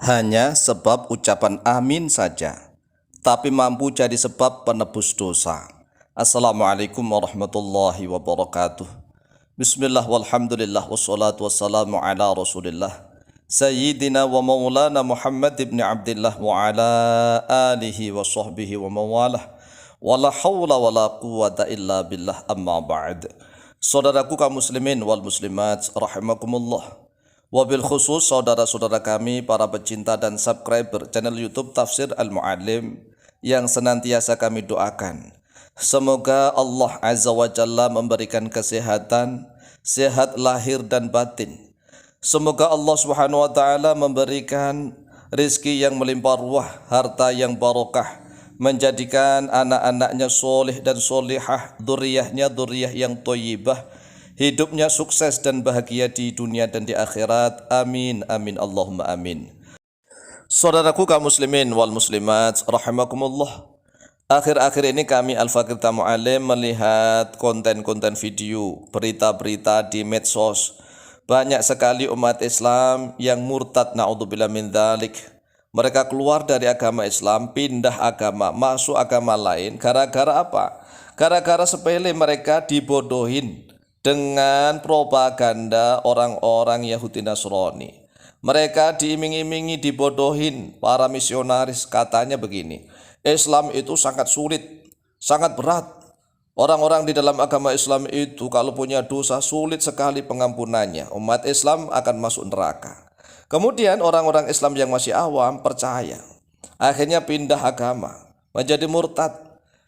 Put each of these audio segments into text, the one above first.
Hanya sebab ucapan amin saja, tapi mampu jadi sebab penebus dosa. Assalamualaikum warahmatullahi wabarakatuh. Bismillah walhamdulillah wassalatu wassalamu ala rasulillah Sayyidina wa maulana Muhammad ibn Abdillah wa ala alihi wa sahbihi wa mawalah. Wala hawla wala quwata illa billah, amma ba'd. Saudaraku kaum muslimin wal muslimat rahimakumullah. Wabil khusus saudara-saudara kami para pecinta dan subscriber channel YouTube Tafsir Al-Mu'allim yang senantiasa kami doakan. Semoga Allah Azza wa Jalla memberikan kesehatan, sehat lahir dan batin. Semoga Allah Subhanahu wa taala memberikan rezeki yang melimpah ruah, harta yang barokah, menjadikan anak-anaknya soleh dan solihah, dzurriyyahnya dzurriyyah yang thayyibah, hidupnya sukses dan bahagia di dunia dan di akhirat. Amin, amin, Allahumma amin. Saudaraku kaum muslimin wal muslimat rahimakumullah. Akhir-akhir ini kami Al-Fakir Mu'allim melihat konten-konten video, berita-berita di medsos. Banyak sekali umat Islam yang murtad, na'udzubillah min dzalik. Mereka keluar dari agama Islam, pindah agama, masuk agama lain. Gara-gara apa? Gara-gara sepele mereka dibodohin dengan propaganda orang-orang Yahudi Nasrani. Mereka diiming-imingi, dibodohin para misionaris. Katanya begini, Islam itu sangat sulit, sangat berat. Orang-orang di dalam agama Islam itu kalau punya dosa sulit sekali pengampunannya. Umat Islam akan masuk neraka. Kemudian orang-orang Islam yang masih awam percaya. Akhirnya pindah agama, menjadi murtad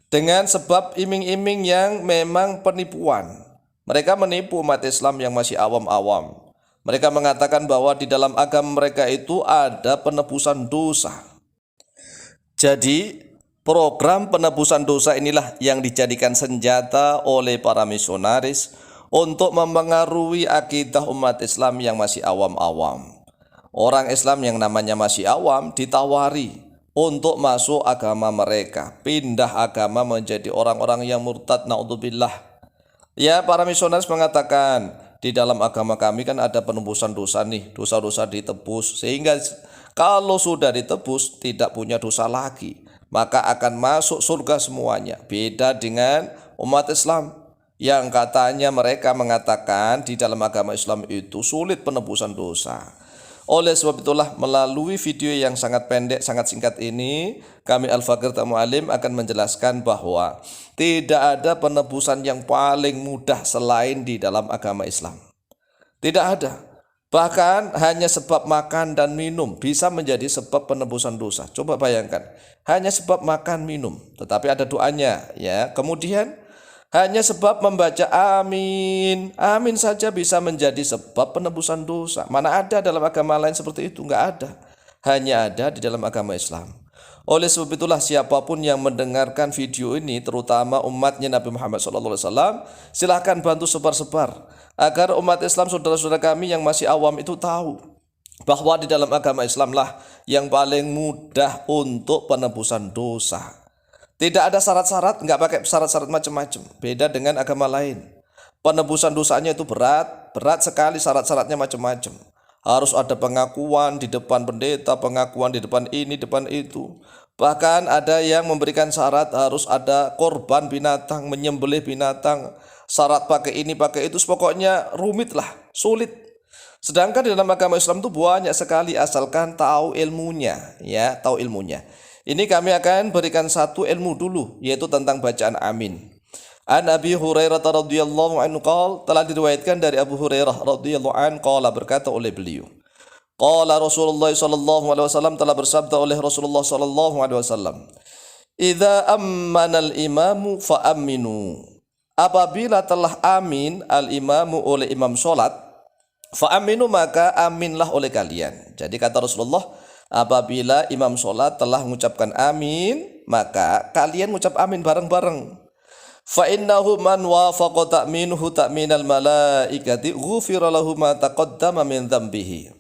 dengan sebab iming-iming yang memang penipuan. Mereka menipu umat Islam yang masih awam-awam. Mereka mengatakan bahwa di dalam agama mereka itu ada penebusan dosa. Jadi program penebusan dosa inilah yang dijadikan senjata oleh para misionaris untuk mempengaruhi akidah umat Islam yang masih awam-awam. Orang Islam yang namanya masih awam ditawari untuk masuk agama mereka, pindah agama menjadi orang-orang yang murtad, naudzubillah. Ya, para misionaris mengatakan di dalam agama kami kan ada penebusan dosa nih, dosa-dosa ditebus, sehingga kalau sudah ditebus tidak punya dosa lagi, maka akan masuk surga semuanya. Beda dengan umat Islam yang katanya mereka mengatakan di dalam agama Islam itu sulit penebusan dosa. Oleh sebab itulah melalui video yang sangat pendek, sangat singkat ini, kami Al-Fakir Mu'allim akan menjelaskan bahwa tidak ada penebusan yang paling mudah selain di dalam agama Islam. Tidak ada. Bahkan hanya sebab makan dan minum bisa menjadi sebab penebusan dosa. Coba bayangkan, hanya sebab makan minum, tetapi ada doanya, ya. Kemudian hanya sebab membaca amin, amin saja bisa menjadi sebab penebusan dosa. Mana ada dalam agama lain seperti itu? Enggak ada. Hanya ada di dalam agama Islam. Oleh sebab itulah siapapun yang mendengarkan video ini, terutama umatnya Nabi Muhammad SAW, silahkan bantu sebar-sebar agar umat Islam, saudara-saudara kami yang masih awam itu tahu bahwa di dalam agama Islam lah yang paling mudah untuk penebusan dosa. Tidak ada syarat-syarat, nggak pakai syarat-syarat macam-macam. Beda dengan agama lain. Penebusan dosanya itu berat sekali, syarat-syaratnya macam-macam. Harus ada pengakuan di depan pendeta, pengakuan di depan ini, depan itu. Bahkan ada yang memberikan syarat harus ada korban binatang, menyembelih binatang. Syarat pakai ini, pakai itu, pokoknya rumit lah, sulit. Sedangkan di dalam agama Islam itu banyak sekali asalkan tahu ilmunya, ya, tahu ilmunya. Ini kami akan berikan satu ilmu dulu, yaitu tentang bacaan amin. An Abi Hurairah radhiyallahu anhu qala, telah diriwayatkan dari Abu Hurairah radhiyallahu anhu qala, berkata oleh beliau, qala Rasulullah sallallahu alaihi wasallam, telah bersabda oleh Rasulullah sallallahu alaihi wasallam, idza ammana al-imamu fa aminu. Apabila telah amin al-imamu oleh imam salat, fa aminu maka aminlah oleh kalian. Jadi kata Rasulullah, apabila imam sholat telah mengucapkan amin, maka kalian mengucap amin bareng-bareng. Fa innahu man wafaqa ta'minuhu ta'minal malaikati ghufira lahu ma taqaddama min dzambihi.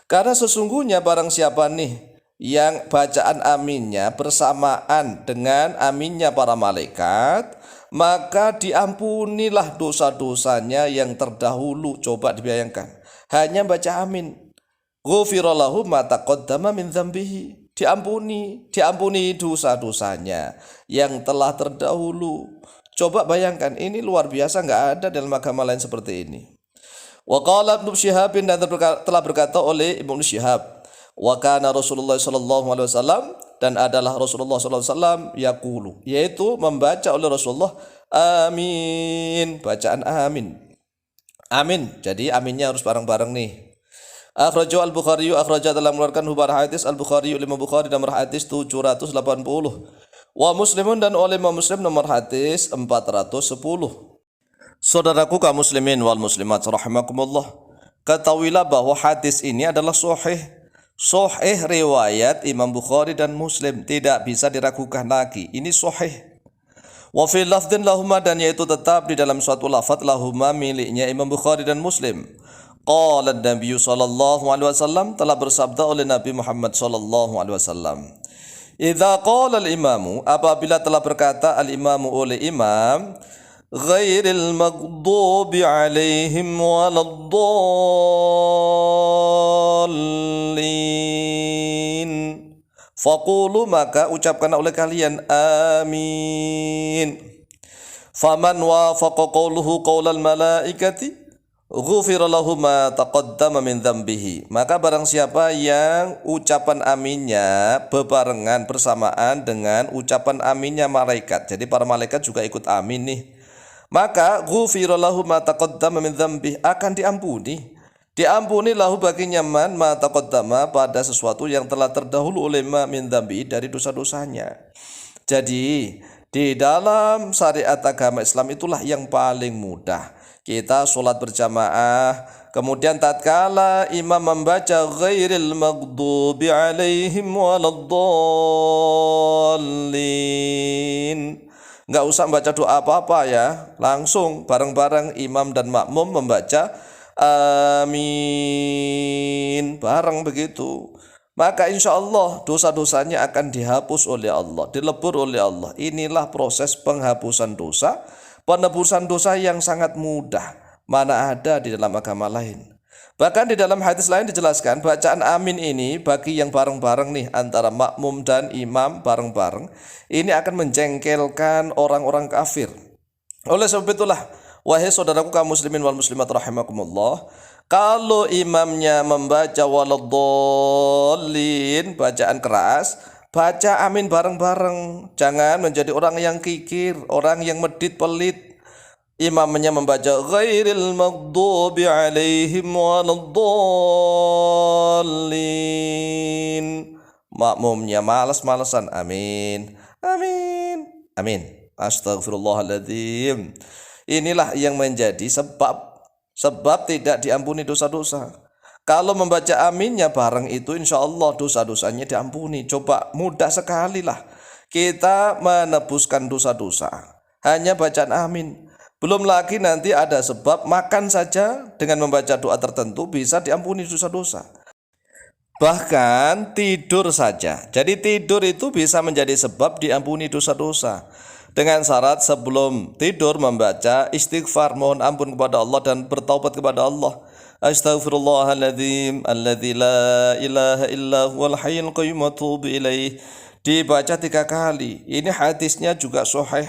Karena sesungguhnya barang siapa nih yang bacaan aminnya bersamaan dengan aminnya para malaikat, maka diampunilah dosa-dosanya yang terdahulu. Coba dibayangkan, hanya baca amin. ghufira lahu ma taqaddama min dzambihi. Diampuni dosa-dosanya yang telah terdahulu. Coba bayangkan, ini luar biasa, nggak ada dalam agama lain seperti ini. Wa qala Ibnu Syihab, dan telah berkata oleh Ibnu Syihab, wa kana Rasulullah sallallahu alaihi wasallam, dan adalah Rasulullah sallallahu alaihi wasallam yaqulu, yaitu membaca oleh Rasulullah amin, bacaan amin. Amin. Jadi aminnya harus bareng-bareng nih. Akhrajahu Al-Bukhari, akhraja telah mengeluarkan hubar hadis Al-Bukhari, Imam Bukhari nomor hadis 780. Wa Muslimun, dan oleh Imam Muslim nomor hadis 410. Saudaraku kaum muslimin wal muslimat rahimakumullah, ketahuilah bahwa hadis ini adalah sahih. Sahih riwayat Imam Bukhari dan Muslim, tidak bisa diragukan lagi. Ini sahih. Wa fi lafdhin lahuma, dan yaitu tetap di dalam suatu lafaz lahuma miliknya Imam Bukhari dan Muslim. Qala Nabi sallallahu alaihi wasallam, telah bersabda oleh Nabi Muhammad sallallahu alaihi wasallam, idza qala al-imamu, apabila telah berkata al-imamu oleh imam, ghairil maghdubi alaihim waladdallin, faqulu, maka ucapkan oleh kalian amin. Faman wafaqa qawluhu qawlal malaikati ghufira lahu ma taqaddama min dzambihi, maka barang siapa yang ucapan aminnya bebarengan bersamaan dengan ucapan aminnya malaikat, jadi para malaikat juga ikut amin nih, maka ghufira lahu ma taqaddama min dzambihi, akan diampuni lahu baginya ma taqaddama, pada sesuatu yang telah terdahulu oleh min dzambihi, dari dosa-dosanya. Jadi di dalam syariat agama Islam itulah yang paling mudah. Kita sholat berjamaah, kemudian tatkala imam membaca ghairil maghdubi alaihim waladdallin, nggak usah membaca doa apa-apa ya, langsung bareng-bareng imam dan makmum membaca amin, bareng begitu. Maka insya Allah dosa-dosanya akan dihapus oleh Allah, dilebur oleh Allah. Inilah proses penghapusan dosa, penebusan dosa yang sangat mudah, mana ada di dalam agama lain. Bahkan di dalam hadis lain dijelaskan, bacaan amin ini bagi yang bareng-bareng nih, antara makmum dan imam bareng-bareng, ini akan menjengkelkan orang-orang kafir. Oleh sebab itulah, wahai saudaraku kaum muslimin wal muslimat rahimakumullah, kalau imamnya membaca waladdallin, bacaan keras, baca amin bareng-bareng. Jangan menjadi orang yang kikir, orang yang medit, pelit. Imamnya membaca ghairil maghdubi alaihim waladdallin, makmumnya malas-malasan amin, amin, amin, astagfirullahaladzim. Inilah yang menjadi sebab tidak diampuni dosa-dosa. Kalau membaca aminnya bareng itu, insya Allah dosa-dosanya diampuni. Coba, mudah sekali lah kita menebuskan dosa-dosa, hanya bacaan amin. Belum lagi nanti ada sebab, makan saja dengan membaca doa tertentu bisa diampuni dosa-dosa. Bahkan tidur saja, jadi tidur itu bisa menjadi sebab diampuni dosa-dosa, dengan syarat sebelum tidur membaca istighfar, mohon ampun kepada Allah dan bertaubat kepada Allah. Astaghfirullahaladzim alladzi la ilaha illa huwal hayyul qayyum wa atubu ilaih, dibaca 3 kali. Ini hadisnya juga sahih.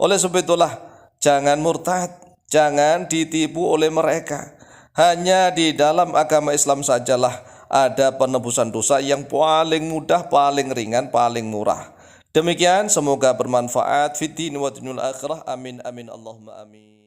Oleh sebab itulah, jangan murtad, jangan ditipu oleh mereka. Hanya di dalam agama Islam sajalah ada penebusan dosa yang paling mudah, paling ringan, paling murah. Demikian, semoga bermanfaat fid din wa dunil akhirah. Amin amin Allahumma amin.